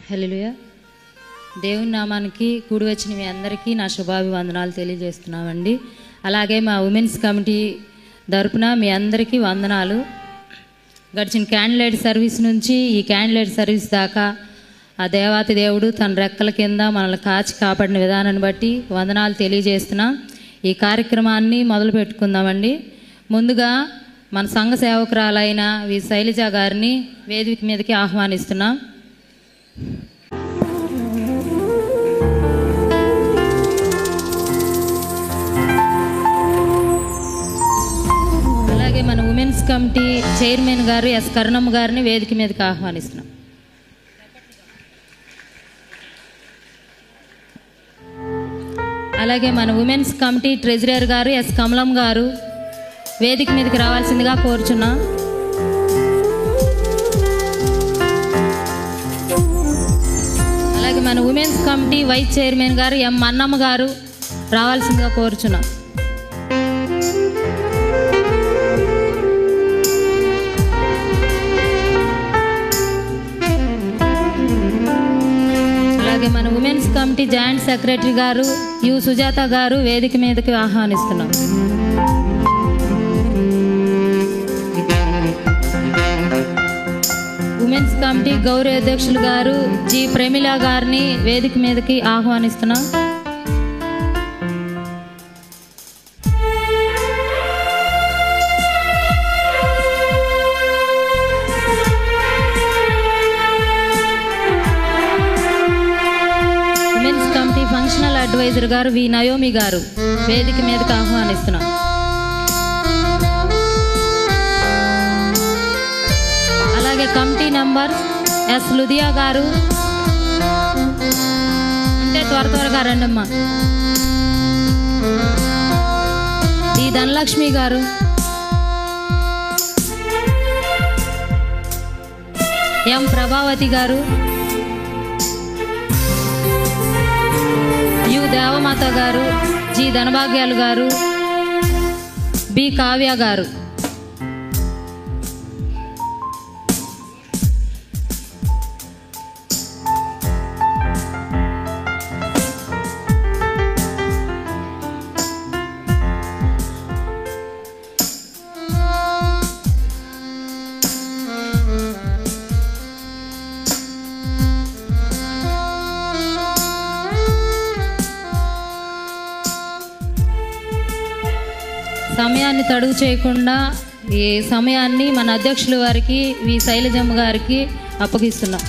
హల్లెలూయా. దేవుని నామానికి కూడి వచ్చిన మీ అందరికీ నా శుభాభివందనాలు తెలియజేస్తున్నామండి. అలాగే మా ఉమెన్స్ కమిటీ తరపున మీ అందరికీ వందనాలు. గడిచిన క్యాండిలైట్ సర్వీస్ నుంచి ఈ క్యాండిలైట్ సర్వీస్ దాకా ఆ దేవాతి దేవుడు తన రెక్కల కింద మనల్ని కాచి కాపాడిన విధానాన్ని బట్టి వందనాలు తెలియజేస్తున్నాం. ఈ కార్యక్రమాన్ని మొదలు పెట్టుకుందామండి. ముందుగా మన సంఘ సేవకురాలైన వి శైలజ గారిని వేదిక మీదకి ఆహ్వానిస్తున్నాం. అలాగే మన ఉమెన్స్ కమిటీ చైర్మన్ గారు ఎస్ కరుణమ్మ గారిని వేదిక మీదకి ఆహ్వానిస్తున్నాం. అలాగే మన ఉమెన్స్ కమిటీ ట్రెజరర్ గారు ఎస్ కమలం గారు వేదిక మీదకి రావాల్సిందిగా కోరుచున్నాం. అలాగే మన ఉమెన్స్ కమిటీ వైస్ చైర్మన్ గారు ఎం మన్నమ్మ గారు రావాల్సిందిగా కోరుచున్నాం. అలాగే మన ఉమెన్స్ కమిటీ జాయింట్ సెక్రటరీ గారు యు సుజాత గారు వేదిక మీదకి ఆహ్వానిస్తున్నాం. ఉమెన్స్ కమిటీ గౌరవ అధ్యక్షులు గారు జి ప్రమిళ గారిని వేదిక మీదకి ఆహ్వానిస్తున్నాం. ఉమెన్స్ కమిటీ ఫంక్షనల్ అడ్వైజర్ గారు వి నయోమి గారు వేదిక మీదకి ఆహ్వానిస్తున్నాం. అలాగే కమిటీ నంబర్ ఎస్ లుధియా గారు అంటే త్వరగా రండమ్మా. డి ధనలక్ష్మి గారు, ఎం ప్రభావతి గారు, యు దేవమాత గారు, జి ధనభాగ్యాలు గారు, బి కావ్య గారు. సమయాన్ని తడుగు చేయకుండా ఈ సమయాన్ని మన అధ్యక్షుల వారికి వి శైలజమ్మ గారికి అప్పగిస్తున్నాం.